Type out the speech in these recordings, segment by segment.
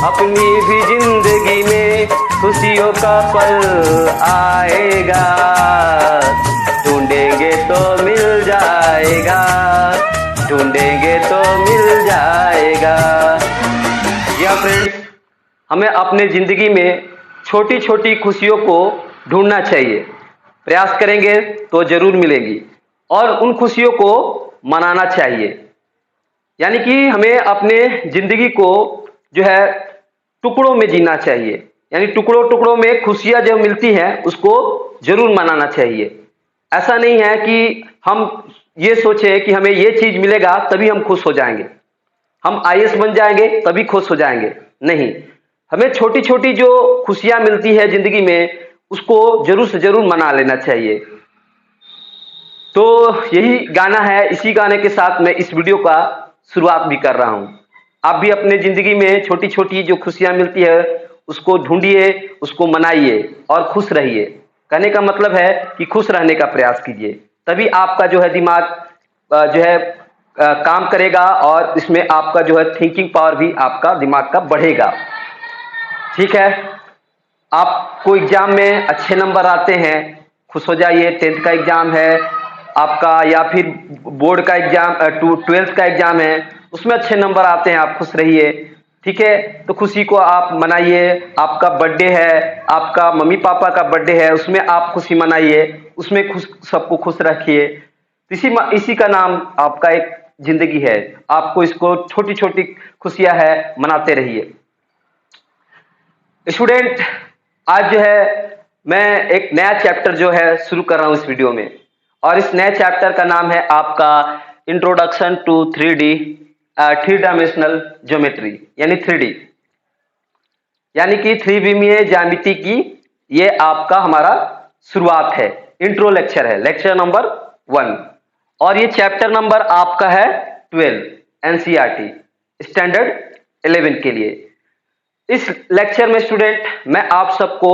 अपनी भी जिंदगी में खुशियों का पल आएगा, ढूंढेंगे तो मिल जाएगा, ढूंढेंगे तो मिल जाएगा। या फ्रेंड्स, हमें अपने जिंदगी में छोटी छोटी खुशियों को ढूंढना चाहिए। प्रयास करेंगे तो जरूर मिलेगी और उन खुशियों को मनाना चाहिए। यानी कि हमें अपने जिंदगी को जो है टुकड़ों में जीना चाहिए, यानी टुकड़ों टुकड़ों में खुशियां जो मिलती हैं उसको जरूर मनाना चाहिए। ऐसा नहीं है कि हम ये सोचें कि हमें ये चीज मिलेगा तभी हम खुश हो जाएंगे, हम आईएएस बन जाएंगे तभी खुश हो जाएंगे। नहीं, हमें छोटी छोटी जो खुशियां मिलती है जिंदगी में उसको जरूर से जरूर मना लेना चाहिए। तो यही गाना है, इसी गाने के साथ मैं इस वीडियो का शुरुआत भी कर रहा हूं। आप भी अपने जिंदगी में छोटी छोटी जो खुशियां मिलती है उसको ढूंढिए, उसको मनाइए और खुश रहिए। कहने का मतलब है कि खुश रहने का प्रयास कीजिए, तभी आपका जो है दिमाग जो है काम करेगा और इसमें आपका जो है थिंकिंग पावर भी आपका दिमाग का बढ़ेगा। ठीक है, आपको एग्जाम में अच्छे नंबर आते हैं, खुश हो जाइए। 10th का एग्जाम है आपका या फिर बोर्ड का एग्जाम 12th का एग्जाम है, उसमें अच्छे नंबर आते हैं, आप खुश रहिए। ठीक है, तो खुशी को आप मनाइए। आपका बर्थडे है, आपका मम्मी पापा का बर्थडे है, उसमें आप खुशी मनाइए, उसमें खुश सबको खुश रखिए। इसी का नाम आपका एक जिंदगी है। आपको इसको छोटी छोटी खुशियां है मनाते रहिए। स्टूडेंट, आज जो है मैं एक नया चैप्टर जो है शुरू कर रहा हूं इस वीडियो में, और इस नए चैप्टर का नाम है आपका इंट्रोडक्शन टू 3 डायमेंशनल ज्योमेट्री, यानी 3D, यानी कि त्रिविमीय ज्यामिति की ये आपका हमारा शुरुआत है। इंट्रो लेक्चर है, लेक्चर नंबर 1, और ये चैप्टर नंबर आपका है 12 एनसीईआरटी स्टैंडर्ड 11 के लिए। इस लेक्चर में स्टूडेंट मैं आप सबको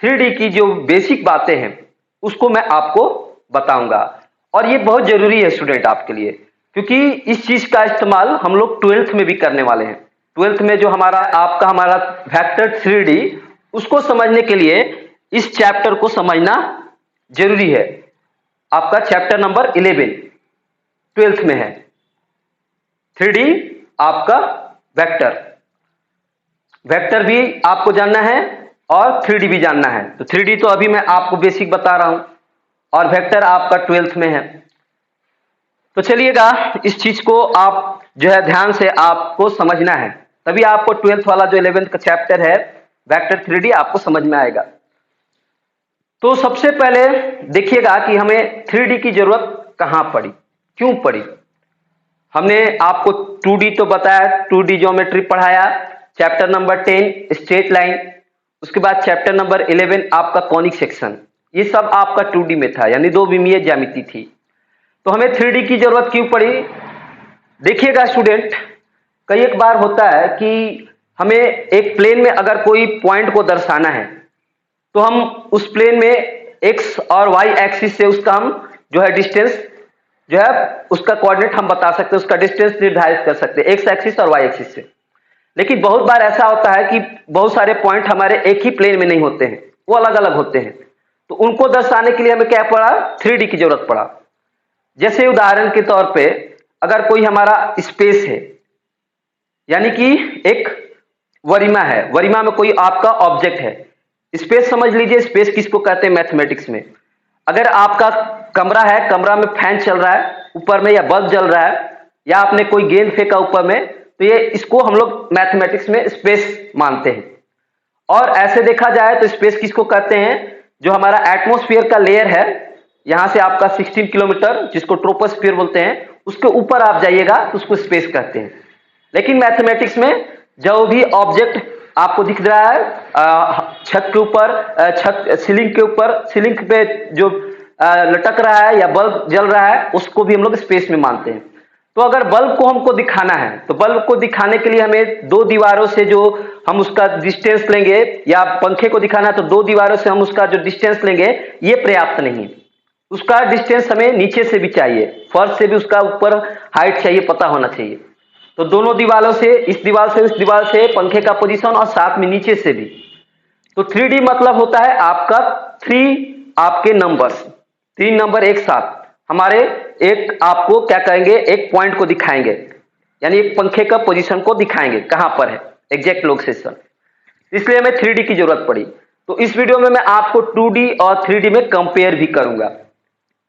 3D की जो बेसिक बातें हैं उसको मैं आपको बताऊंगा, और ये बहुत जरूरी है स्टूडेंट आपके लिए, क्योंकि इस चीज का इस्तेमाल हम लोग 12th में भी करने वाले हैं। 12th में जो हमारा वेक्टर 3D, उसको समझने के लिए इस चैप्टर को समझना जरूरी है। आपका चैप्टर नंबर 11 12th में है, 3D आपका वेक्टर भी आपको जानना है और 3D भी जानना है। तो 3D तो अभी मैं आपको बेसिक बता रहा हूं, और वेक्टर आपका 12th में है। तो चलिएगा, इस चीज को आप जो है ध्यान से आपको समझना है, तभी आपको 12th वाला जो 11th का चैप्टर है वेक्टर 3D आपको समझ में आएगा। तो सबसे पहले देखिएगा कि हमें 3D की जरूरत कहां पड़ी, क्यों पड़ी। हमने आपको 2D तो बताया, 2D ज्योमेट्री पढ़ाया, चैप्टर नंबर 10 स्ट्रेट लाइन, उसके बाद चैप्टर नंबर 11 आपका कॉनिक सेक्शन, ये सब आपका 2D में था, यानी 2 विमीय ज्यामिति थी। तो हमें 3D की जरूरत क्यों पड़ी। देखिएगा स्टूडेंट, कई एक बार होता है कि हमें एक प्लेन में अगर कोई पॉइंट को दर्शाना है तो हम उस प्लेन में एक्स और वाई एक्सिस से उसका हम जो है डिस्टेंस जो है उसका कोऑर्डिनेट हम बता सकते हैं, उसका डिस्टेंस निर्धारित कर सकते हैं एक्स एक्सिस और वाई एक्सिस से। लेकिन बहुत बार ऐसा होता है कि बहुत सारे पॉइंट हमारे एक ही प्लेन में नहीं होते हैं, वो अलग अलग होते हैं। तो उनको दर्शाने के लिए हमें क्या पड़ा, 3D की जरूरत पड़ा। जैसे उदाहरण के तौर पे अगर कोई हमारा स्पेस है, यानी कि एक वरिमा है, वरिमा में कोई आपका ऑब्जेक्ट है, स्पेस समझ लीजिए। स्पेस किसको कहते हैं मैथमेटिक्स में। अगर आपका कमरा है, कमरा में फैन चल रहा है ऊपर में, या बल्ब जल रहा है, या आपने कोई गेंद फेंका ऊपर में, तो ये इसको हम लोग मैथमेटिक्स में स्पेस मानते हैं। और ऐसे देखा जाए तो स्पेस किसको कहते हैं, जो हमारा एटमॉस्फेयर का लेयर है, यहां से आपका 16 किलोमीटर जिसको ट्रोपोस्फियर बोलते हैं, उसके ऊपर आप जाइएगा तो उसको स्पेस कहते हैं। लेकिन मैथमेटिक्स में जो भी ऑब्जेक्ट आपको दिख रहा है छत के ऊपर, छत सीलिंग के ऊपर, सीलिंग पे जो लटक रहा है या बल्ब जल रहा है, उसको भी हम लोग स्पेस में मानते हैं। तो अगर बल्ब को हमको दिखाना है तो बल्ब को दिखाने के लिए हमें 2 दीवारों से जो हम उसका डिस्टेंस लेंगे, या पंखे को दिखाना है तो 2 दीवारों से हम उसका जो डिस्टेंस लेंगे, ये पर्याप्त नहीं। उसका डिस्टेंस हमें नीचे से भी चाहिए, फर्श से भी उसका ऊपर हाइट चाहिए, पता होना चाहिए। तो दोनों दीवारों से, इस दीवार से उस दीवार से पंखे का पोजीशन और साथ में नीचे से भी। तो 3D मतलब होता है आपका 3 आपके नंबर्स, 3 नंबर एक साथ हमारे एक आपको क्या कहेंगे, एक पॉइंट को दिखाएंगे, यानी एक पंखे का पोजीशन को दिखाएंगे कहां पर है एग्जैक्ट लोकेशन। इसलिए हमें 3D की जरूरत पड़ी। तो इस वीडियो में मैं आपको 2D और 3D में कंपेयर भी करूंगा,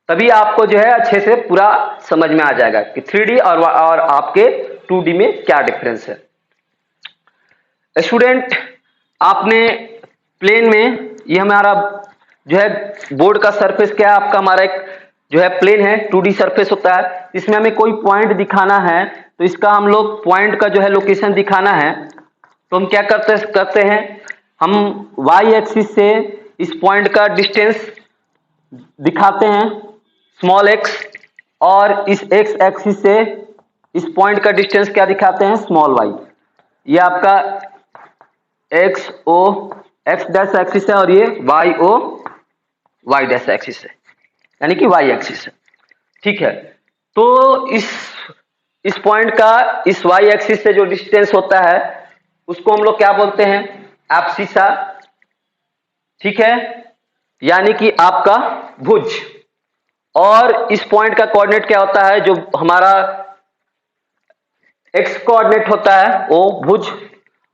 तभी आपको जो है अच्छे से पूरा समझ में आ जाएगा कि 3D और आपके 2D में क्या डिफरेंस है। स्टूडेंट, आपने प्लेन में, ये हमारा जो है बोर्ड का सरफेस क्या है आपका, हमारा एक जो है प्लेन है, 2D सरफेस होता है। इसमें हमें कोई पॉइंट दिखाना है, तो इसका हम लोग पॉइंट का जो है लोकेशन दिखाना है, तो हम क्या करते हैं, हम y एक्सिस से इस पॉइंट का डिस्टेंस दिखाते हैं स्मॉल x, और इस x एक्सिस से इस पॉइंट का डिस्टेंस क्या दिखाते हैं, स्मॉल y। ये आपका x डैश एक्सिस है और ये y डैश एक्सिस है, यानी कि y एक्सिस है। ठीक है, तो इस पॉइंट का इस y एक्सिस से जो डिस्टेंस होता है उसको हम लोग क्या बोलते हैं, एब्सिसा। ठीक है, यानी कि आपका भुज। और इस पॉइंट का कोऑर्डिनेट क्या होता है, जो हमारा x कोऑर्डिनेट होता है वो भुज,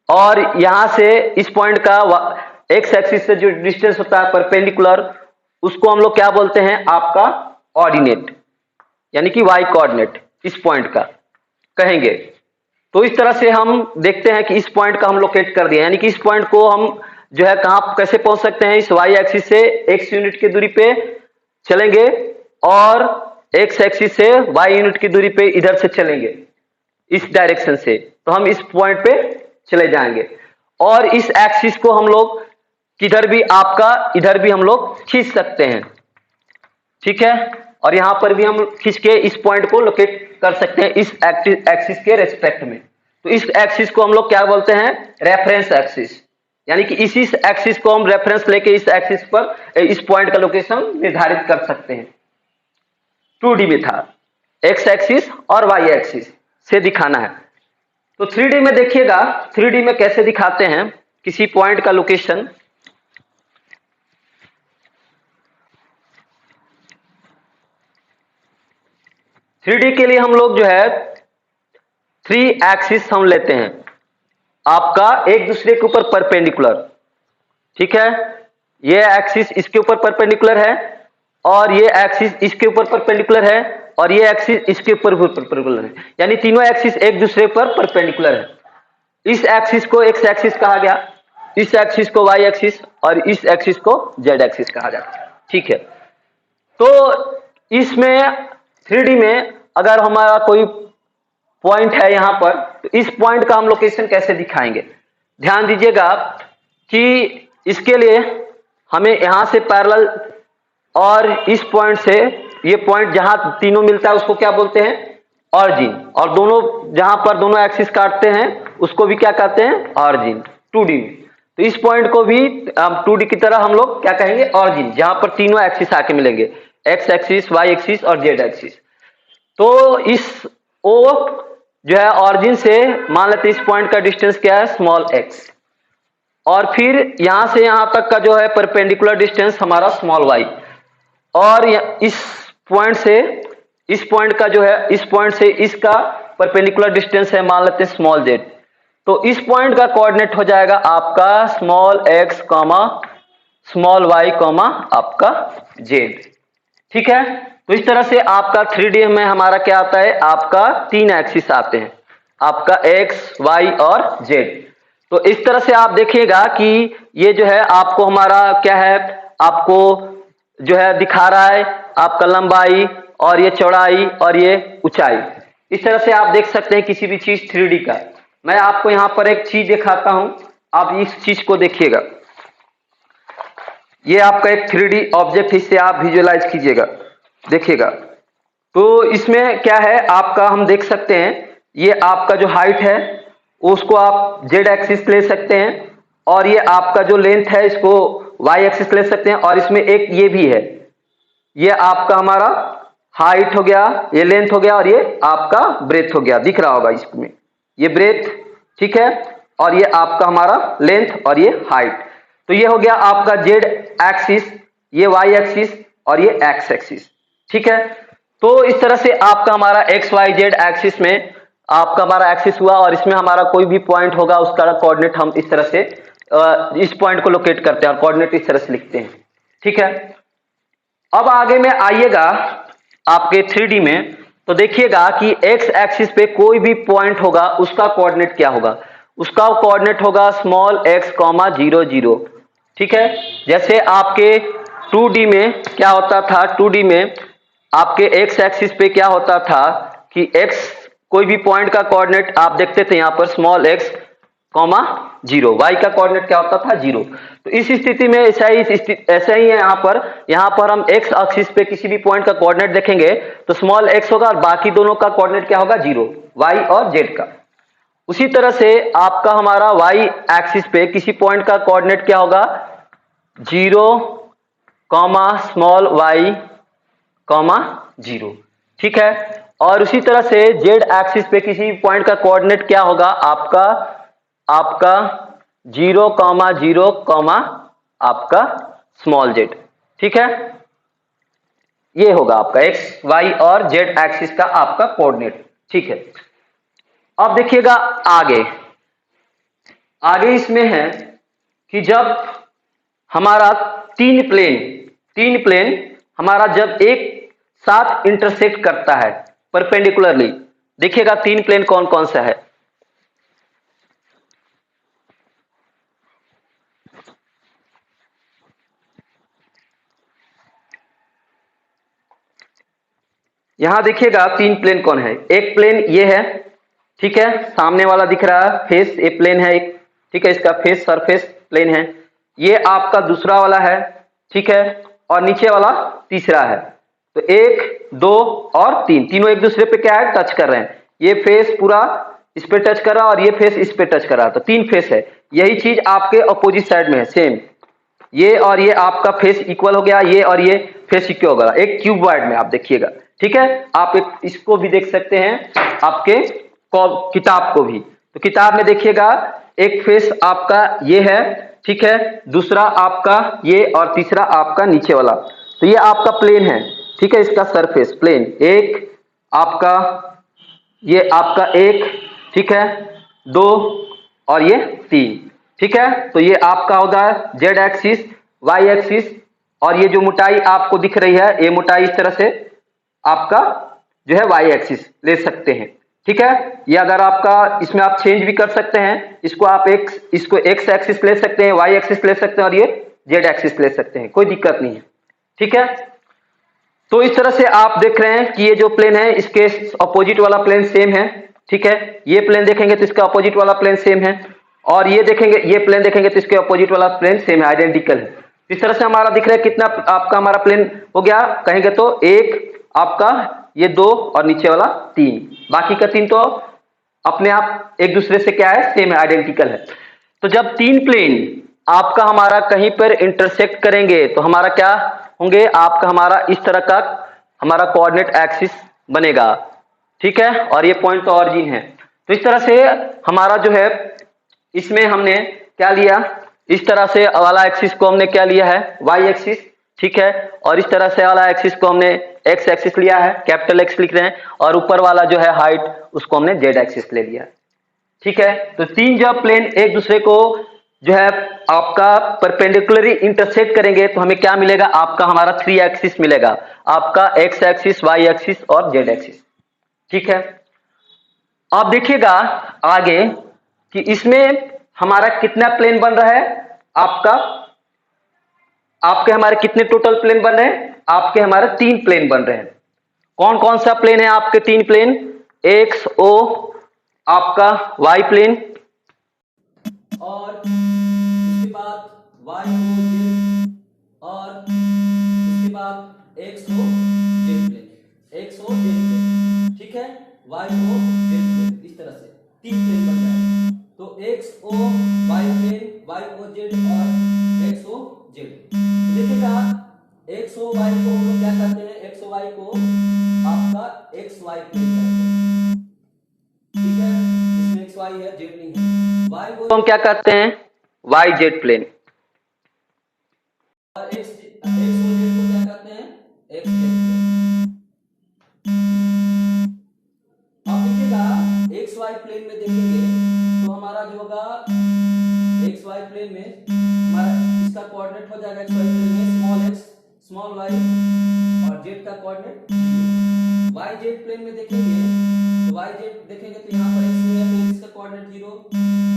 और यहां से इस पॉइंट का x एक्सिस से जो डिस्टेंस होता है परपेंडिकुलर, उसको हम लोग क्या बोलते हैं, आपका ऑर्डिनेट, यानी कि y कोऑर्डिनेट इस पॉइंट का कहेंगे। तो इस तरह से हम देखते हैं कि इस पॉइंट का हम लोकेट कर दिया, यानी कि इस पॉइंट को हम जो है कहां कैसे पहुंच सकते हैं, इस y एक्सिस से x यूनिट की दूरी पे चलेंगे और x एक्सिस से y यूनिट की दूरी पे इधर से चलेंगे इस डायरेक्शन से, तो हम इस पॉइंट पे चले जाएंगे। और इस एक्सिस को हम लोग किधर भी आपका इधर भी हम लोग खींच सकते हैं। ठीक है, और यहां पर भी हम खींच के इस पॉइंट को लोकेट कर सकते हैं इस एक्सिस के रेस्पेक्ट में। तो इस एक्सिस को हम लोग क्या बोलते हैं, रेफरेंस एक्सिस, यानी कि इसी एक्सिस को हम रेफरेंस लेके इस एक्सिस पर इस पॉइंट का लोकेशन निर्धारित कर सकते हैं। 2D में था x एक्सिस और y एक्सिस से दिखाना है। तो 3D में देखिएगा, 3D में कैसे दिखाते हैं किसी पॉइंट का लोकेशन। थ्री के लिए हम लोग जो है 3 एक्सिस हम लेते हैं आपका एक दूसरे के ऊपर परपेंडिकुलर। ठीक है, ये एक्सिस इसके ऊपर परपेंडिकुलर है और ये एक्सिस इसके ऊपर परपेंडिकुलर है और ये एक्सिस इसके ऊपर परपेंडिकुलर है, यानी तीनों एक्सिस एक दूसरे पर परपेंडिकुलर है। इस एक्सिस को एक्स एक्सिस कहा गया, इस एक्सिस को वाई एक्सिस और इस एक्सिस को जेड एक्सिस कहा जाता है। ठीक है, तो इसमें 3D में अगर हमारा कोई पॉइंट है यहां पर, तो इस पॉइंट का हम लोकेशन कैसे दिखाएंगे, ध्यान दीजिएगा कि इसके लिए हमें यहां से पैरेलल और इस पॉइंट से ये पॉइंट जहां तीनों मिलता है उसको क्या बोलते हैं, ऑरिजिन, और दोनों जहां पर दोनों एक्सिस काटते हैं उसको भी क्या कहते हैं, ऑरिजिन 2D। तो इस पॉइंट को भी 2D की तरह हम लोग क्या कहेंगे, ऑरिजिन, जहां पर तीनों एक्सिस आके मिलेंगे, एक्स एक्सिस, वाई एक्सिस और जेड एक्सिस। तो इस ओ जो है ऑरिजिन से मान लेते हैं इस पॉइंट का डिस्टेंस क्या है, स्मॉल एक्स, और फिर यहां से यहां तक का जो है परपेंडिकुलर डिस्टेंस हमारा स्मॉल वाई, और इस पॉइंट से इस पॉइंट का जो है इस पॉइंट से इसका परपेंडिकुलर डिस्टेंस है मान लेते हैं स्मॉल जेड। तो इस पॉइंट का कोऑर्डिनेट हो जाएगा आपका small x comma small y comma आपका जेड। ठीक है, तो इस तरह से आपका 3D में हमारा क्या आता है, आपका 3 एक्सिस आते हैं, आपका एक्स वाई और जेड। तो इस तरह से आप देखिएगा कि ये जो है आपको हमारा क्या है, आपको जो है दिखा रहा है आपका लंबाई और ये चौड़ाई और ये ऊंचाई। इस तरह से आप देख सकते हैं किसी भी चीज 3D का। मैं आपको यहां पर एक चीज दिखाता हूं, आप इस चीज को देखिएगा। ये आपका एक 3D ऑब्जेक्ट, इससे आप विजुअलाइज कीजिएगा, देखिएगा। तो इसमें क्या है आपका, हम देख सकते हैं ये आपका जो हाइट है उसको आप जेड एक्सिस ले सकते हैं, और ये आपका जो लेंथ है इसको वाई एक्सिस ले सकते हैं, और इसमें एक ये भी है, ये आपका हमारा हाइट हो गया, ये लेंथ हो गया और ये आपका ब्रेथ हो गया, दिख रहा होगा इसमें। ये ब्रेथ, ठीक है, और ये आपका हमारा लेंथ और ये हाइट। तो ये हो गया आपका जेड एक्सिस, ये वाई एक्सिस और ये एक्स एक्सिस, ठीक है। तो इस तरह से आपका हमारा एक्स वाई जेड एक्सिस में आपका हमारा एक्सिस हुआ, और इसमें हमारा कोई भी पॉइंट होगा उसका कोऑर्डिनेट हम इस तरह से इस पॉइंट को लोकेट करते हैं और कोऑर्डिनेट इस तरह से लिखते हैं, ठीक है। अब आगे में आइएगा आपके 3D में, तो देखिएगा कि एक्स एक्सिस पे कोई भी पॉइंट होगा उसका कोऑर्डिनेट क्या होगा, उसका कोऑर्डिनेट होगा स्मॉल एक्स कॉमा 0 0, ठीक है। जैसे आपके 2D में क्या होता था, 2D में आपके एक्स एक्सिस पे क्या होता था कि एक्स कोई भी पॉइंट का कोऑर्डिनेट आप देखते थे यहाँ पर स्मॉल एक्स कॉमा 0, वाई का कोऑर्डिनेट क्या होता था 0। तो इस स्थिति में ऐसा ही है यहाँ पर हम एक्स एक्सिस पे किसी भी पॉइंट का कोऑर्डिनेट देखेंगे तो स्मॉल एक्स होगा और बाकी दोनों का कोऑर्डिनेट क्या होगा 0, वाई और जेड का। उसी तरह से आपका हमारा वाई एक्सिस पे किसी पॉइंट का कोऑर्डिनेट क्या होगा 0 कॉमा स्मॉल वाई कॉमा 0, ठीक है। और उसी तरह से जेड एक्सिस पे किसी पॉइंट का कोऑर्डिनेट क्या होगा आपका 0 कॉमा 0 कॉमा आपका स्मॉल जेड, ठीक है। ये होगा आपका एक्स वाई और जेड एक्सिस का आपका कोऑर्डिनेट, ठीक है। अब देखिएगा आगे इसमें है कि जब हमारा तीन प्लेन हमारा जब एक साथ इंटरसेक्ट करता है परपेंडिकुलरली, देखिएगा तीन प्लेन कौन कौन सा है। यहां देखिएगा तीन प्लेन कौन है, एक प्लेन ये है, ठीक है, सामने वाला दिख रहा है फेस, ये प्लेन है एक, ठीक है, इसका फेस सरफेस प्लेन है। ये आपका दूसरा वाला है, ठीक है, और नीचे वाला तीसरा है। तो एक दो और तीन, तीनों एक दूसरे पे क्या है टच कर रहे हैं, ये फेस पूरा इस पे टच कर रहा है और ये फेस इस पे टच कर रहा है, तो तीन फेस है। यही चीज आपके अपोजिट साइड में है सेम, ये और ये आपका फेस इक्वल हो गया, ये और ये फेस इक्वल होगा एक क्यूबॉइड में, आप देखिएगा, ठीक है। आप इसको भी देख सकते हैं आपके किताब को भी, तो किताब में देखिएगा एक फेस आपका ये है, ठीक है, दूसरा आपका ये और तीसरा आपका नीचे वाला। तो ये आपका प्लेन है, ठीक है, इसका सरफेस प्लेन एक आपका, ये आपका एक, ठीक है, दो और ये तीन, ठीक है। तो ये आपका होगा जेड एक्सिस वाई एक्सिस, और ये जो मोटाई आपको दिख रही है ये मोटाई इस तरह से आपका जो है वाई एक्सिस ले सकते हैं, ठीक है। ये अगर आपका इसमें आप चेंज भी कर सकते हैं, इसको आप इसको एक्स एक्सिस ले सकते हैं, वाई एक्सिस ले सकते हैं और ये जेड एक्सिस ले सकते हैं, कोई दिक्कत नहीं है, ठीक है। तो इस तरह से आप देख रहे हैं कि ये जो प्लेन है इसके अपोजिट वाला प्लेन सेम है, ठीक है। ये प्लेन देखेंगे तो इसका अपोजिट वाला प्लेन सेम है, और ये देखेंगे ये प्लेन देखेंगे तो इसके अपोजिट वाला प्लेन सेम है, आइडेंटिकल है। इस तरह से हमारा दिख रहा है कितना आपका हमारा प्लेन हो गया, कहेंगे तो एक आपका, ये दो और नीचे वाला तीन, बाकी का तीन तो अपने आप एक दूसरे से क्या है सेम है, आइडेंटिकल है। तो जब तीन प्लेन आपका हमारा कहीं पर इंटरसेक्ट करेंगे तो हमारा क्या होंगे, आपका हमारा इस तरह का हमारा कोऑर्डिनेट एक्सिस बनेगा, ठीक है, और ये पॉइंट तो ऑरिजिन है। तो इस तरह से हमारा जो है इसमें हमने क्या लिया, इस तरह से वाला एक्सिस को हमने क्या लिया है वाई एक्सिस, ठीक है, और इस तरह से वाला एक्सिस को हमने एक्स एक्सिस लिया है, कैपिटल एक्स लिख रहे हैं, और ऊपर वाला जो है हाइट उसको हमने जेड एक्सिस ले लिया, ठीक है। तो तीन जब प्लेन एक दूसरे को जो है आपका परपेंडिकुलरली इंटरसेक्ट करेंगे तो हमें क्या मिलेगा, आपका हमारा थ्री एक्सिस मिलेगा, आपका एक्स एक्सिस वाई एक्सिस और जेड एक्सिस, ठीक है। अब देखिएगा आगे कि इसमें हमारा कितना प्लेन बन रहा है, आपके हमारे कितने टोटल प्लेन बन रहे हैं, आपके हमारे तीन प्लेन बन रहे हैं। कौन कौन सा प्लेन है आपके तीन प्लेन, एक्स ओ आपका वाई प्लेन, और उसके बाद वाई ओ जेड, और उसके बाद x O z plane, x O z plane, ठीक है, वाई ओ जेड प्लेन, इस तरह से तीन प्लेन बन रहे हैं। तो x O y plane, y O z और एक्स ओ जेड। तो देखिएगा एक्स ओ वाई को हम लोग क्या कहते हैं, एक्स ओ वाई को आपका एक्स वाई प्लेन कहते हैं, ठीक है, इसमें एक्स एक्स वाई है, जेड नहीं है। वाई को हम क्या कहते हैं, वाई जेड प्लेन, और एक्स को जेड को क्या कहते हैं, एक्स जेड प्लेन। अब देखिएगा एक्स वाई प्लेन में देखेंगे तो हमारा जो होगा एक्स वाई प्लेन में हमारा इसका कोऑर्डिनेट हो जाएगा एक्स वाई प्लेन में स्मॉल एक्स स्मॉल वाई और जेड का कोऑर्डिनेट। वाई जेड प्लेन में देखेंगे तो वाई जेड देखेंगे तो यहाँ पर एक्स है तो इसका कोऑर्डिनेट 0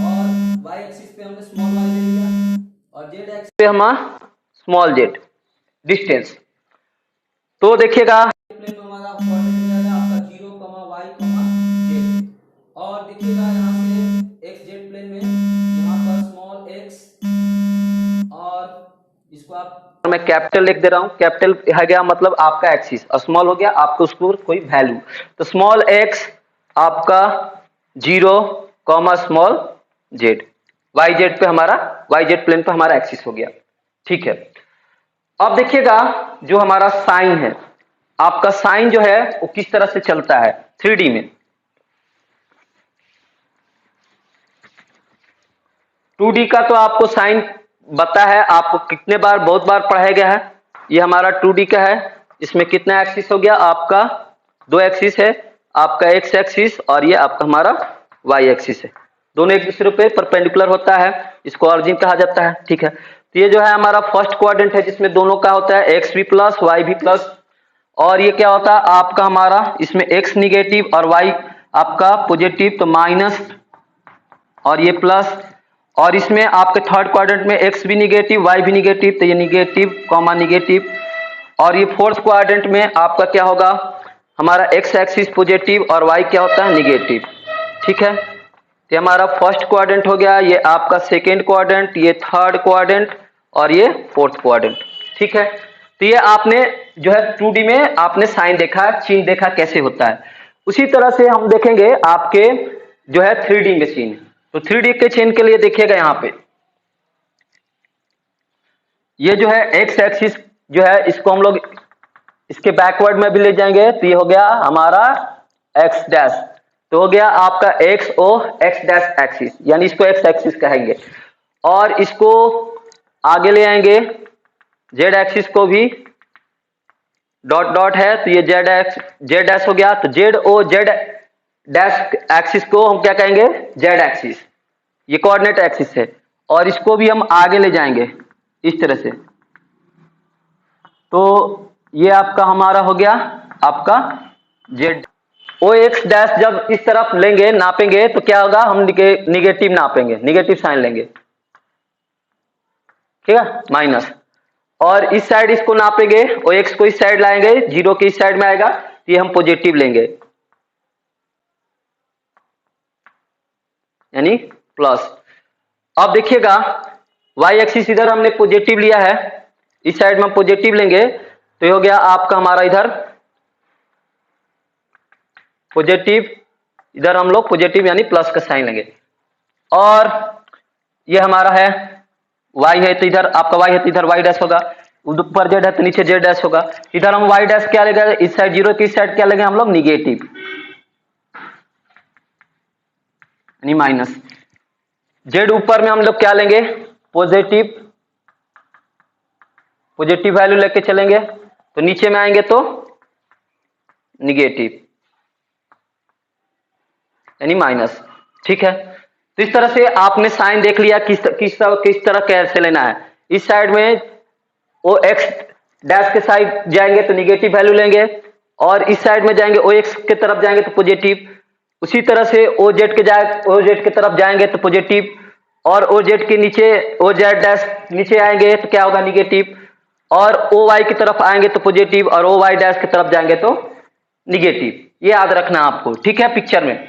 और वाई एक्सिस पे हमने स्मॉल वाई ले लिया और जेड एक्सिस पे हमारा स्मॉल जेड डिस्टेंस। तो देखिएगा प्लेन में हमारा कोऑर्डिनेट जाएगा आपका 0, y, z। और देखिएगा यहाँ से x z प्लेन में यहाँ पर स्मॉल x और इसको आप मैं कैपिटल लिख दे रहा हूँ, कैपिटल है गया मतलब आपका एक्सिस और स्मॉल हो गया आपको उसको कोई वैल्यू, तो स्मॉल x आपका 0, स्मॉल z, वाई जेड पे हमारा वाई जेड प्लेन पे हमारा एक्सिस हो गया। ठीक है, अब देखिएगा जो हमारा साइन है, आपका साइन जो है वो किस तरह से चलता है 3D में। 2D का तो आपको साइन बता है, आपको कितने बार बहुत बार पढ़ाया गया है। ये हमारा 2D का है, इसमें कितना एक्सिस हो गया आपका, 2 एक्सिस है, आपका एक्स एक्सिस और ये आपका हमारा वाई एक्सिस है, दोनों एक दूसरे पे परपेंडिकुलर होता है, इसको ऑरिजिन कहा जाता है। ठीक है, तो ये जो है हमारा फर्स्ट क्वाड्रेंट है जिसमें दोनों का होता है एक्स भी प्लस वाई भी प्लस, और ये क्या होता है आपका हमारा इसमें x निगेटिव और y आपका पॉजिटिव, तो माइनस और ये प्लस, और इसमें आपके थर्ड क्वाड्रेंट में x भी निगेटिव y भी निगेटिव, तो ये निगेटिव कॉमा निगेटिव, और ये फोर्थ क्वाड्रेंट में आपका क्या होगा हमारा x एक्सिस पॉजिटिव और y क्या होता है निगेटिव। ठीक है, तो हमारा फर्स्ट क्वाड्रेंट हो गया, ये आपका सेकेंड क्वाड्रेंट, ये थर्ड क्वाड्रेंट और ये फोर्थ क्वाड्रेंट। ठीक है, तो ये आपने जो है 2D में आपने साइन देखा, चिन्ह देखा कैसे होता है। उसी तरह से हम देखेंगे आपके जो है 3D में चिन्ह, तो 3D के चिन्ह के लिए देखिएगा यहाँ पे ये जो है एक्स एक्सिस जो है इसको हम लोग इसके बैकवर्ड में भी ले जाएंगे, तो ये हो गया हमारा एक्स डैश, तो हो गया आपका एक्स ओ एक्स डैश एक्सिस, यानी इसको एक्स एक्सिस कहेंगे, और इसको आगे ले आएंगे जेड एक्सिस को भी डॉट डॉट है, तो ये जेड डैश हो गया, तो z O z dash axis को हम क्या कहेंगे जेड एक्सिस, ये कोऑर्डिनेट एक्सिस है, और इसको भी हम आगे ले जाएंगे इस तरह से, तो ये आपका हमारा हो गया आपका जेड ओ एक्स डैश। जब इस तरफ लेंगे नापेंगे तो क्या होगा, हम निगेटिव नापेंगे, निगेटिव साइन लेंगे, ठीक है माइनस, और इस साइड इसको नापेंगे और एक्स को इस साइड लाएंगे, 0 के इस साइड में आएगा, तो ये हम पॉजिटिव लेंगे यानी प्लस। अब देखिएगा y एक्सिस इधर हमने पॉजिटिव लिया है, इस साइड में हम पॉजिटिव लेंगे, तो ये हो गया आपका हमारा इधर पॉजिटिव, इधर हम लोग पॉजिटिव यानी प्लस का साइन लेंगे, और ये हमारा है y है तो इधर आपका y है तो इधर y डैश होगा, ऊपर z है तो नीचे z डैश होगा, इधर हम y डैश क्या लेंगे इस साइड 0 की इस साइड क्या लेंगे हम लोग निगेटिव यानी माइनस, z ऊपर में हम लोग क्या लेंगे पॉजिटिव, पॉजिटिव वैल्यू लेके चलेंगे, तो नीचे में आएंगे तो निगेटिव यानी माइनस। ठीक है, तो इस तरह से आपने साइन देख लिया किस तरह कैसे लेना है। इस साइड में ओ एक्स डैश के साइड जाएंगे तो निगेटिव वैल्यू लेंगे, और इस साइड में जाएंगे ओ एक्स के तरफ जाएंगे तो पॉजिटिव, उसी तरह से ओ जेड के तरफ जाएंगे तो पॉजिटिव, और ओ जेड के नीचे ओ जेड डैश नीचे आएंगे तो क्या होगा निगेटिव, और ओ वाई की तरफ आएंगे तो पॉजिटिव, और ओ वाई डैश की तरफ जाएंगे तो निगेटिव, ये याद रखना आपको। ठीक है, पिक्चर में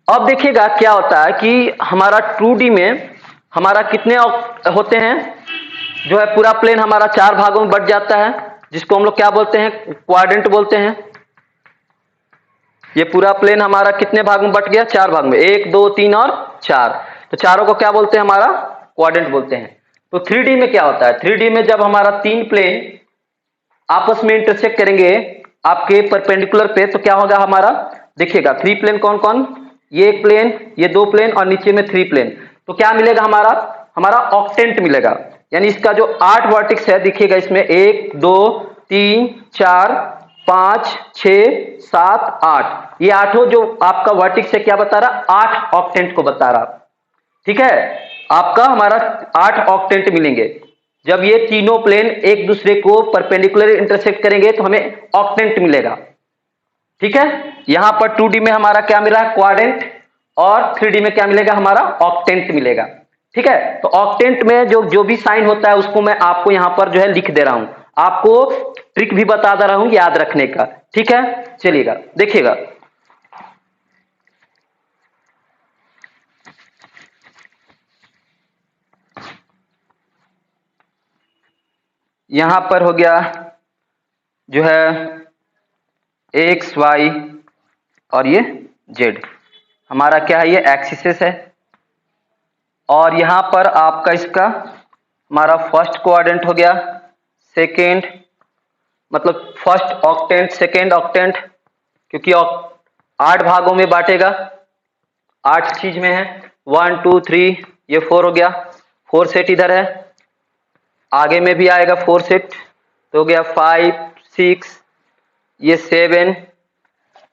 अब देखिएगा क्या होता है कि हमारा 2D में हमारा कितने होते हैं, जो है पूरा प्लेन हमारा 4 भागों में बट जाता है, जिसको हम लोग क्या बोलते हैं क्वाड्रेंट बोलते हैं। ये पूरा प्लेन हमारा कितने भाग में बट गया 4 भाग में, 1 2 3 और 4, तो चारों को क्या बोलते हैं हमारा क्वाड्रेंट बोलते हैं। तो 3D में क्या होता है, 3D में जब हमारा 3 प्लेन आपस में इंटरसेक्ट करेंगे आपके परपेंडिकुलर पे, तो क्या होगा हमारा देखिएगा 3 प्लेन कौन कौन, ये एक प्लेन, ये 2 प्लेन और नीचे में 3 प्लेन। तो क्या मिलेगा हमारा ऑक्टेंट मिलेगा। यानी इसका जो 8 वर्टेक्स है देखिएगा, इसमें 1 2 3 4 5 6 7 8, ये आठों जो आपका वर्टेक्स है क्या बता रहा, 8 ऑक्टेंट को बता रहा। ठीक है, आपका हमारा 8 ऑक्टेंट मिलेंगे। जब ये तीनों प्लेन एक दूसरे को परपेंडिकुलर इंटरसेक्ट करेंगे तो हमें ऑक्टेंट मिलेगा। ठीक है, यहां पर 2D में हमारा क्या मिला है, क्वाड्रेंट, और 3D में क्या मिलेगा, हमारा ऑक्टेंट मिलेगा। ठीक है, तो ऑक्टेंट में जो भी साइन होता है उसको मैं आपको यहां पर जो है लिख दे रहा हूं, आपको ट्रिक भी बता दे रहा हूं याद रखने का। ठीक है, चलिएगा देखिएगा। यहां पर हो गया जो है एक्स वाई और ये जेड, हमारा क्या है, ये एक्सिस है। और यहां पर आपका इसका हमारा फर्स्ट क्वाड्रेंट हो गया, सेकेंड मतलब फर्स्ट ऑक्टेंट, सेकेंड ऑक्टेंट, क्योंकि 8 भागों में बांटेगा, 8 चीज में है, 1 2 3, ये 4 हो गया, 4 सेट इधर है, आगे में भी आएगा 4 सेट, तो हो गया 5 6, ये 7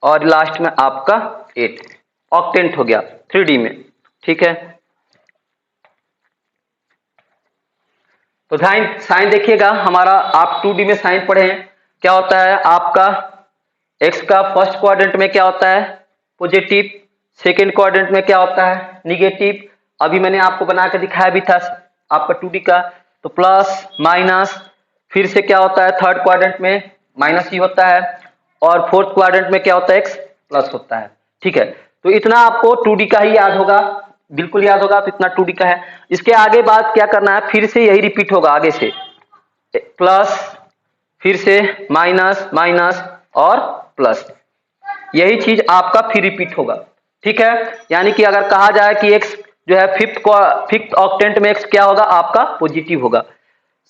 और लास्ट में आपका 8 ऑक्टेंट हो गया 3D में। ठीक है, तो साइन देखिएगा हमारा, आप 2D में साइन पढ़े हैं, क्या होता है आपका x का फर्स्ट क्वाड्रेंट में क्या होता है, पॉजिटिव, सेकेंड क्वाड्रेंट में क्या होता है, निगेटिव। अभी मैंने आपको बना के दिखाया भी था आपका 2D का, तो प्लस माइनस, फिर से क्या होता है थर्ड क्वाड्रेंट में माइनस ही होता है, और फोर्थ क्वाड्रेंट में क्या होता है, x प्लस होता है। ठीक है, तो इतना आपको 2D का ही याद होगा, बिल्कुल याद होगा, तो इतना 2D का है। इसके आगे बात क्या करना है, फिर से यही रिपीट होगा, आगे से प्लस, फिर से माइनस माइनस और प्लस, यही चीज आपका फिर रिपीट होगा। ठीक है, यानी कि अगर कहा जाए कि x जो है फिफ्थ ऑक्टेंट में x क्या होगा, आपका पॉजिटिव होगा।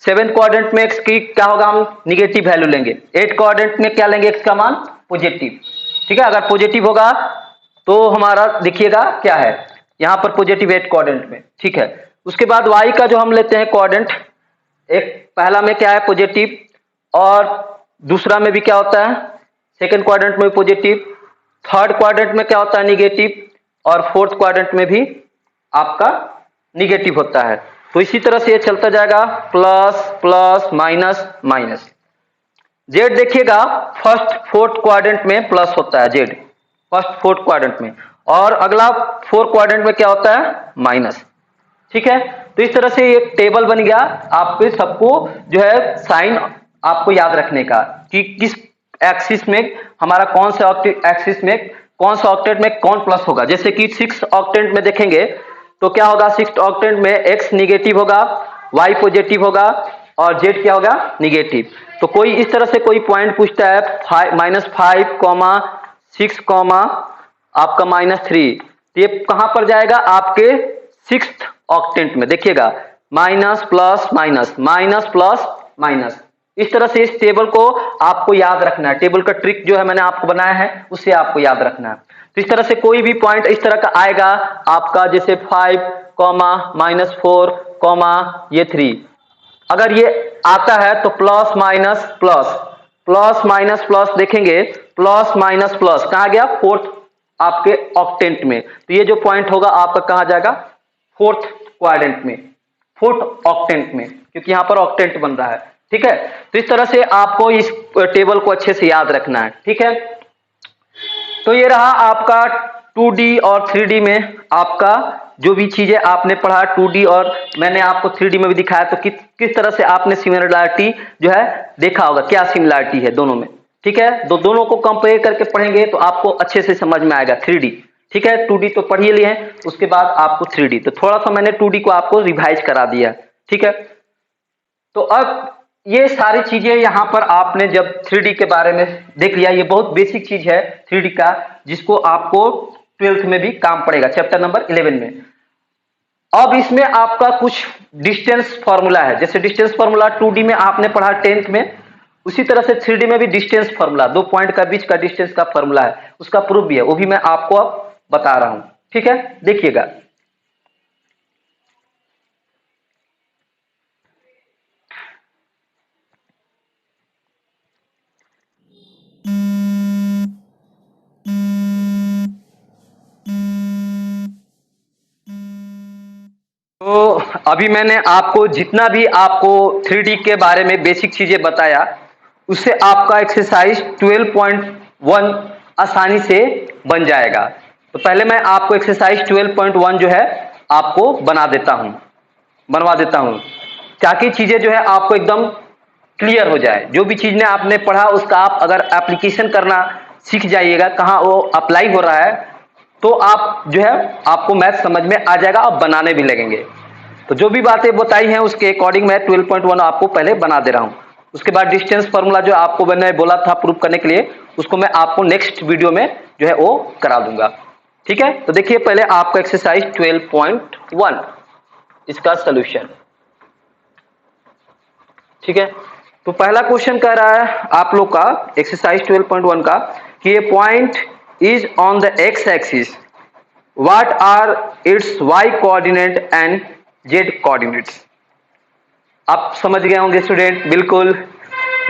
7th क्वाड्रेंट में x की क्या होगा, हम निगेटिव वैल्यू लेंगे। 8th क्वाड्रेंट में क्या लेंगे, x का मान पॉजिटिव। ठीक है, अगर पॉजिटिव होगा तो हमारा देखिएगा क्या है, यहां पर पॉजिटिव 8th क्वाड्रेंट में। ठीक है, उसके बाद y का जो हम लेते हैं क्वाड्रेंट, एक पहला में क्या है पॉजिटिव, और दूसरा में भी क्या होता है, सेकंड क्वाड्रेंट में पॉजिटिव, थर्ड क्वाड्रेंट में क्या होता है निगेटिव, और फोर्थ क्वाड्रेंट में भी आपका निगेटिव होता है। तो इसी तरह से ये चलता जाएगा, plus plus minus minus. Z देखिएगा फर्स्ट फोर्थ क्वाड्रेंट में प्लस होता है, जेड फर्स्ट फोर्थ क्वाड्रेंट में, और अगला फोर्थ क्वाड्रेंट में क्या होता है, माइनस। ठीक है, तो इस तरह से एक टेबल बन गया आपके सबको जो है साइन आपको याद रखने का, कि किस एक्सिस में हमारा कौन सा एक्सिस में कौन सा ऑक्टेंट में कौन प्लस होगा। जैसे कि 6 ऑक्टेंट में देखेंगे तो क्या होगा, 6 ऑक्टेंट में x निगेटिव होगा, y पॉजिटिव होगा और z क्या होगा, निगेटिव। तो कोई इस तरह से कोई पॉइंट पूछता है, -5, 6, आपका -3, तो ये कहां पर जाएगा, आपके 6th ऑक्टेंट में। देखिएगा minus plus minus, minus plus minus, इस तरह से इस टेबल को आपको याद रखना है। टेबल का ट्रिक जो है मैंने आपको बनाया है, उससे आपको याद रखना है। तो इस तरह से कोई भी पॉइंट इस तरह का आएगा आपका, जैसे 5, -4, ये 3, अगर ये आता है तो plus minus plus, plus minus plus देखेंगे, प्लस माइनस प्लस कहा गया, फोर्थ आपके ऑक्टेंट में। तो ये जो पॉइंट होगा आपका कहा जाएगा, फोर्थ क्वाड्रेंट में, फोर्थ ऑक्टेंट में, क्योंकि यहां पर ऑक्टेंट बन रहा है। ठीक है, तो इस तरह से आपको इस टेबल को अच्छे से याद रखना है। ठीक है, तो ये रहा आपका 2D और 3D में आपका जो भी चीजें आपने पढ़ा 2D, और मैंने आपको 3D में भी दिखाया, तो किस तरह से आपने सिमिलरिटी जो है देखा होगा, क्या सिमिलरिटी है दोनों में। ठीक है, दोनों को कंपेयर करके पढ़ेंगे तो आपको अच्छे से समझ में आएगा 3D। ठीक है, 2D तो पढ़ ही लिए हैं, उसके बाद आपको 3D, तो थोड़ा सा मैंने 2D को आपको रिवाइज करा दिया। ठीक है, तो अब ये सारी चीजें यहां पर आपने जब 3D के बारे में देख लिया, ये बहुत बेसिक चीज है 3D का, जिसको आपको 12th में भी काम पड़ेगा, चैप्टर नंबर 11 में। अब इसमें आपका कुछ डिस्टेंस फॉर्मूला है, जैसे डिस्टेंस फॉर्मूला 2D में आपने पढ़ा 10th में, उसी तरह से 3D में भी डिस्टेंस फॉर्मूला, 2 पॉइंट का बीच का डिस्टेंस का फॉर्मूला है, उसका प्रूफ भी है, वो भी मैं आपको अब बता रहा हूं। ठीक है, देखिएगा। तो अभी मैंने आपको जितना भी आपको 3D के बारे में बेसिक चीजें बताया, उससे आपका एक्सरसाइज 12.1 आसानी से बन जाएगा। तो पहले मैं आपको एक्सरसाइज 12.1 जो है आपको बनवा देता हूं, ताकि चीजें जो है आपको एकदम क्लियर हो जाए। जो भी चीज ने आपने पढ़ा उसका आप अगर एप्लीकेशन करना सीख जाइएगा, कहाँ वो अप्लाई हो रहा है, तो आप जो है आपको मैथ समझ में आ जाएगा, आप बनाने भी लगेंगे। तो जो भी बातें बताई हैं उसके अकॉर्डिंग मैं 12.1 आपको पहले बना दे रहा हूं। उसके बाद डिस्टेंस फार्मूला जो आपको मैंने बोला था प्रूव करने के लिए, उसको मैं आपको नेक्स्ट वीडियो में जो है वो करा दूंगा। ठीक है, तो देखिए पहले आपको एक्सरसाइज 12.1 इसका सोल्यूशन। ठीक है, तो पहला क्वेश्चन कह रहा है आप लोग का एक्सरसाइज 12.1 का कि a point is on the x axis, what are its y coordinate and z coordinates. आप समझ गए होंगे स्टूडेंट, बिल्कुल।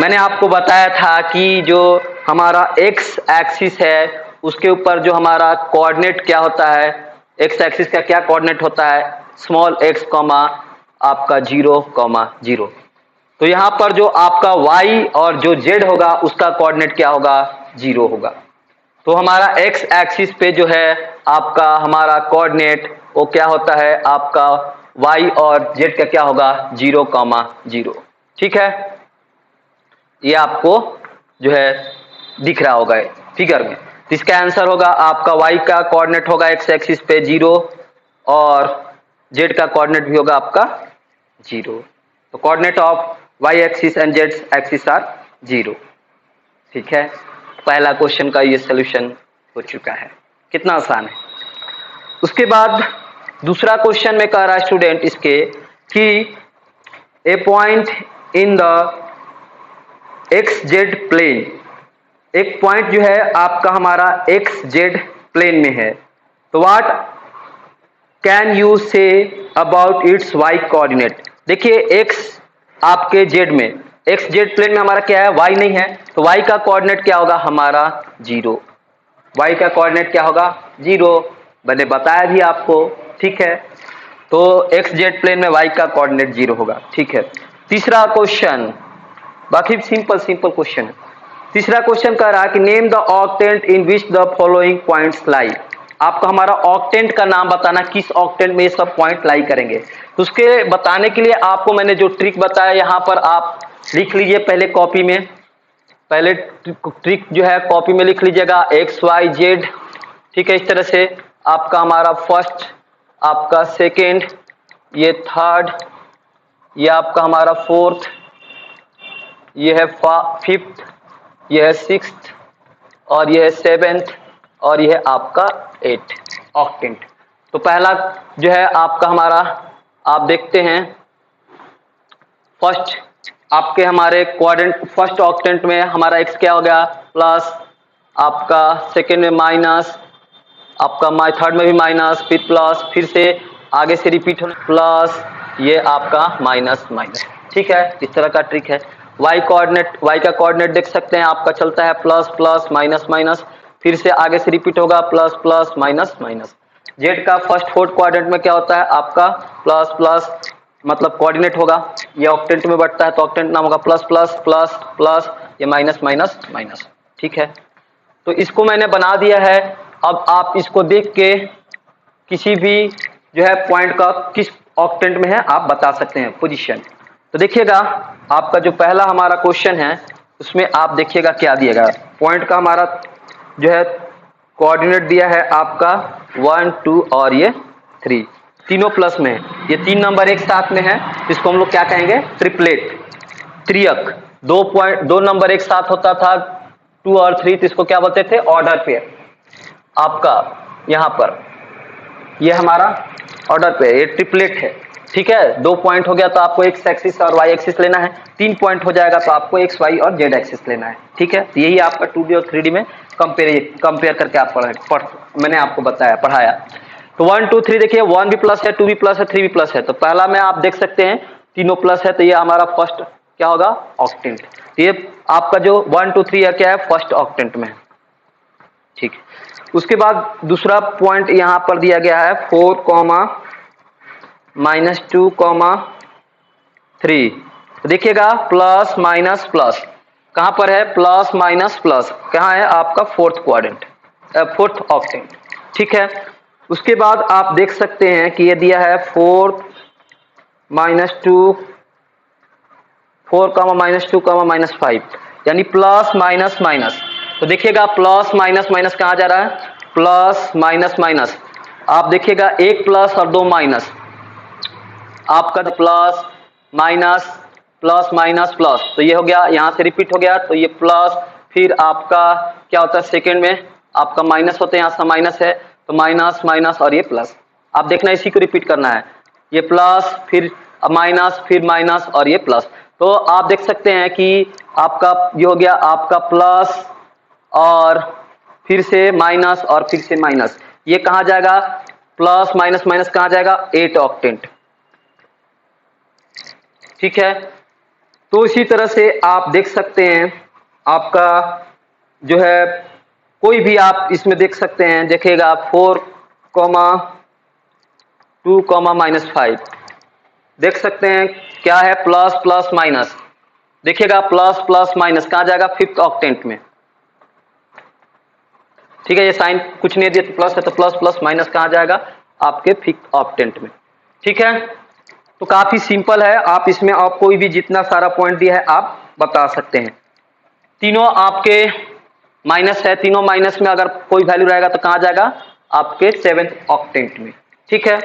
मैंने आपको बताया था कि जो हमारा एक्स एक्सिस है उसके ऊपर जो हमारा कोऑर्डिनेट क्या होता है, एक्स एक्सिस का क्या कोऑर्डिनेट होता है, स्मॉल एक्स कॉमा आपका 0,0। तो यहां पर जो आपका y और जो z होगा उसका कोऑर्डिनेट क्या होगा, 0 होगा। तो हमारा x एक्सिस पे जो है आपका हमारा कोऑर्डिनेट वो क्या होता है, आपका y और z का क्या होगा, 0,0। ठीक है, ये आपको जो है दिख रहा होगा फिगर में। तो इसका आंसर होगा आपका y का कोऑर्डिनेट होगा x एक्सिस पे 0 और z का कोऑर्डिनेट भी होगा आपका 0। तो coordinate of y axis and z axis are 0। ठीक है, पहला क्वेश्चन का ये सोल्यूशन हो चुका है। कितना आसान है। उसके बाद दूसरा क्वेश्चन में कह रहा है स्टूडेंट इसके कि a point in the x z plane, एक पॉइंट जो है आपका हमारा एक्स जेड प्लेन में है, तो what can you say about its y coordinate. देखिए एक्स आपके जेड में, एक्स जेड प्लेन में हमारा क्या है, वाई नहीं है, तो वाई का कोऑर्डिनेट क्या होगा हमारा 0। वाई का कोऑर्डिनेट क्या होगा 0, मैंने बताया भी आपको। ठीक है, तो एक्स जेड प्लेन में वाई का कोऑर्डिनेट 0 होगा। ठीक है, तीसरा क्वेश्चन, बाकी सिंपल क्वेश्चन है। तीसरा क्वेश्चन कह रहा है कि name the octant in which the following points लाई। आपको हमारा ऑक्टेंट का नाम बताना, किस ऑक्टेंट में ये सब पॉइंट लाई करेंगे। तो उसके बताने के लिए आपको मैंने जो ट्रिक बताया यहां पर आप लिख लीजिए पहले कॉपी में। पहले ट्रिक जो है कॉपी में लिख लीजिएगा, एक्स वाई जेड। ठीक है, इस तरह से आपका हमारा फर्स्ट, आपका सेकेंड, ये थर्ड, ये आपका हमारा फोर्थ, ये है फिफ्थ, ये है सिक्स्थ, और ये है सेवेंथ, और ये है आपका 8 ऑक्टेंट। तो पहला जो है आपका हमारा, आप देखते हैं फर्स्ट आपके हमारे क्वाड्रेंट, फर्स्ट ऑक्टेंट में हमारा x क्या हो गया प्लस, आपका सेकेंड में माइनस, आपका थर्ड में भी माइनस, फिर प्लस, फिर से आगे से रिपीट होना प्लस, ये आपका माइनस माइनस। ठीक है, इस तरह का ट्रिक है। y कोऑर्डिनेट, y का कोऑर्डिनेट देख सकते हैं आपका चलता है प्लस प्लस माइनस माइनस, फिर से आगे से रिपीट होगा plus plus minus minus. z का फर्स्ट फोर्थ क्वाड्रेंट में क्या होता है आपका प्लस प्लस, मतलब कोऑर्डिनेट होगा, ये ऑक्टेंट में बढ़ता है तो ऑक्टेंट नाम होगा प्लस प्लस प्लस प्लस, ये माइनस माइनस माइनस। ठीक है, तो इसको मैंने बना दिया है। अब आप इसको देख के किसी भी जो है पॉइंट का किस ऑक्टेंट में है आप बता सकते हैं पोजीशन। तो देखिएगा आपका जो पहला हमारा क्वेश्चन है उसमें आप देखिएगा क्या दिएगा, पॉइंट का हमारा जो है कोऑर्डिनेट दिया है आपका 1 2 और ये 3, तीनों प्लस में है। ये 3 नंबर एक साथ में है, इसको हम लोग क्या कहेंगे, ट्रिपलेट, त्रियक। 2 नंबर एक साथ होता था 2 और 3, तो इसको क्या बोलते थे, ऑर्डर पेयर। आपका यहाँ पर ये हमारा ऑर्डर पेयर, ये ट्रिपलेट है। ठीक है, 2 पॉइंट हो गया तो आपको एक्स एक्सिस और वाई एक्सिस लेना है, 3 पॉइंट हो जाएगा तो आपको एक्स वाई और जेड एक्सिस लेना है। ठीक है, तो यही आपका 2D और 3D में कंपेयर करके आप मैंने आपको पढ़ाया। तो 1 2 3 देखिए 1 भी प्लस है, 2 भी प्लस है, 3 भी प्लस है। तो पहला में आप देख सकते हैं तीनों प्लस है, तो ये हमारा फर्स्ट क्या होगा, ऑक्टेंट। ये आपका जो 1 2 3 है क्या है, फर्स्ट ऑक्टेंट में। ठीक है, उसके बाद दूसरा पॉइंट यहां पर दिया गया है 4 -2 3। तो देखिएगा प्लस माइनस प्लस कहां पर है, प्लस माइनस प्लस कहां है, आपका फोर्थ क्वाड्रेंट, फोर्थ ऑक्टेंट। ठीक है, उसके बाद आप देख सकते हैं कि ये दिया है 4 -2 -5 यानी प्लस माइनस माइनस। तो देखिएगा प्लस माइनस माइनस कहां जा रहा है, प्लस माइनस माइनस। आप देखिएगा एक प्लस और दो माइनस, आपका plus minus plus minus plus, तो ये हो गया, यहां से रिपीट हो गया, तो ये प्लस, फिर आपका क्या होता है सेकेंड में आपका माइनस होते हैं, यहां से माइनस है तो माइनस माइनस और ये प्लस। आप देखना इसी को रिपीट करना है, ये प्लस फिर माइनस फिर माइनस और ये प्लस। तो आप देख सकते हैं कि आपका ये हो गया आपका प्लस और फिर से माइनस और फिर से माइनस, ये कहां जाएगा, प्लस माइनस माइनस कहां जाएगा, 8 ऑक्टेंट। ठीक है, तो इसी तरह से आप देख सकते हैं आपका जो है कोई भी आप इसमें देख सकते हैं, देखिएगा 4 2 -5 देख सकते हैं क्या है, प्लस प्लस माइनस। देखिएगा प्लस प्लस माइनस कहां जाएगा, फिफ्थ ऑक्टेंट में। ठीक है, ये साइन कुछ नहीं दिया तो प्लस है, तो प्लस प्लस माइनस कहां जाएगा, आपके फिफ्थ ऑक्टेंट में। ठीक है, तो काफी सिंपल है, आप इसमें आप कोई भी जितना सारा पॉइंट दिया है आप बता सकते हैं। तीनों आपके माइनस है, तीनों माइनस में अगर कोई वैल्यू रहेगा तो कहां जाएगा, आपके 7th ऑक्टेंट में। ठीक है,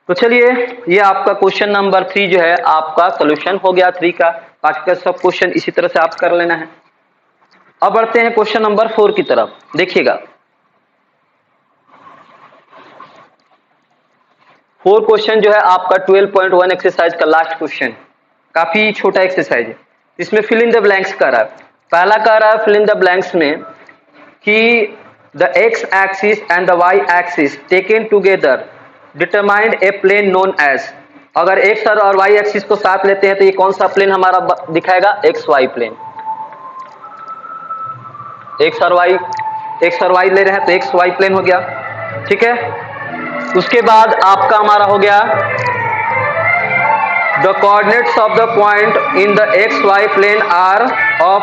तो चलिए ये आपका क्वेश्चन नंबर 3 जो है आपका सोल्यूशन हो गया 3 का। बाकी का सब क्वेश्चन इसी तरह से आप कर लेना है। अब बढ़ते हैं क्वेश्चन नंबर 4 की तरफ। देखिएगा 4 क्वेश्चन जो है आपका 12.1 एक्सरसाइज का लास्ट क्वेश्चन, काफी छोटा एक्सरसाइज है। इसमें फिल इन द ब्लैंक्स कर रहा है। पहला कह रहा है फिल इन द ब्लैंक्स में कि the x axis and the y axis taken together determined a plane known as. अगर एक्स और वाई एक्सिस को साथ लेते हैं तो ये कौन सा प्लेन हमारा दिखाएगा, एक्स वाई प्लेन। एक्स और वाई ले रहे हैं तो एक्स वाई प्लेन हो गया। ठीक है, उसके बाद आपका हमारा हो गया the coordinates of the point in the x y plane are of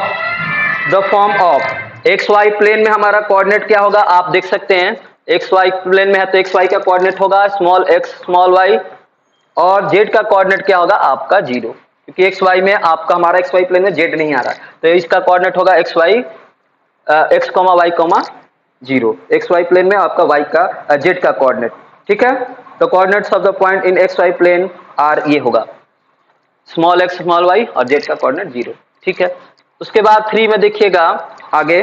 the form of. X y plane में हमारा कोऑर्डिनेट क्या होगा, आप देख सकते हैं एक्स वाई प्लेन में है तो एक्स वाई का कोऑर्डिनेट होगा स्मॉल एक्स स्मॉल वाई, और जेड का कोऑर्डिनेट क्या होगा आपका 0, क्योंकि एक्स वाई में आपका हमारा एक्स वाई प्लेन में जेड नहीं आ रहा, तो इसका कोऑर्डिनेट होगा x y x comma y comma 0। X y plane में आपका वाई का जेड का कोऑर्डिनेट। ठीक है, तो coordinates of the point in x y plane are ये होगा स्मॉल एक्स स्मॉल वाई और जेड का कोऑर्डिनेट 0। ठीक है, उसके बाद 3 में देखिएगा आगे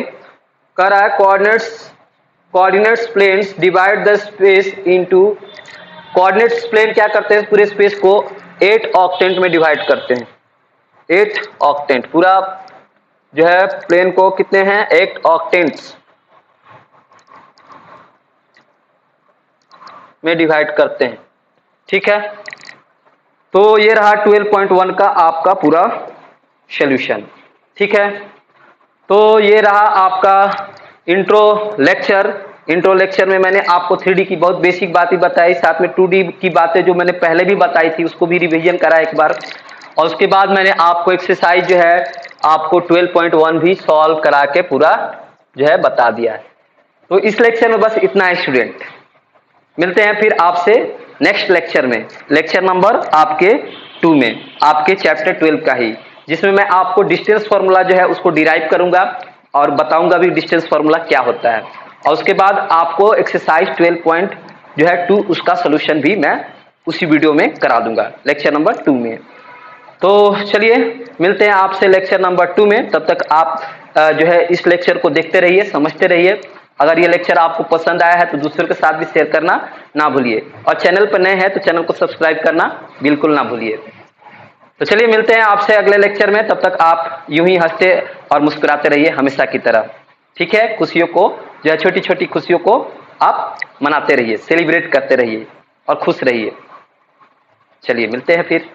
कह रहा है coordinates planes divide the space into. Coordinates plane क्या करते हैं, पूरे स्पेस को 8 ऑक्टेंट में डिवाइड करते हैं। 8 ऑक्टेंट पूरा जो है प्लेन को कितने हैं, 8 ऑक्टेंट्स में डिवाइड करते हैं। ठीक है, तो ये रहा 12.1 का आपका पूरा सॉल्यूशन। ठीक है, तो ये रहा आपका इंट्रो लेक्चर में मैंने आपको 3D की बहुत बेसिक बातें बताई, साथ में 2D की बातें जो मैंने पहले भी बताई थी उसको भी रिवीजन करा एक बार, और उसके बाद मैंने आपको एक्सरसाइज जो है आपको 12.1 भी सॉल्व करा के पूरा जो है बता दिया है। तो इस लेक्चर में बस इतना है स्टूडेंट, मिलते हैं फिर आपसे नेक्स्ट लेक्चर में, लेक्चर नंबर आपके 2 में, आपके चैप्टर 12 का ही, जिसमें मैं आपको डिस्टेंस फार्मूला जो है उसको डिराइव करूंगा और बताऊंगा भी डिस्टेंस फार्मूला क्या होता है, और उसके बाद आपको एक्सरसाइज 12.2 उसका सोल्यूशन भी मैं उसी वीडियो में करा दूंगा लेक्चर नंबर 2 में। तो चलिए मिलते हैं आपसे लेक्चर नंबर 2 में, तब तक आप जो है इस लेक्चर को देखते रहिए, समझते रहिए। अगर ये लेक्चर आपको पसंद आया है तो दूसरों के साथ भी शेयर करना ना भूलिए, और चैनल पर नए हैं तो चैनल को सब्सक्राइब करना बिल्कुल ना भूलिए। तो चलिए मिलते हैं आपसे अगले लेक्चर में, तब तक आप यूं ही हंसते और मुस्कुराते रहिए हमेशा की तरह। ठीक है, खुशियों को जो है, छोटी छोटी खुशियों को आप मनाते रहिए, सेलिब्रेट करते रहिए और खुश रहिए। चलिए मिलते हैं फिर।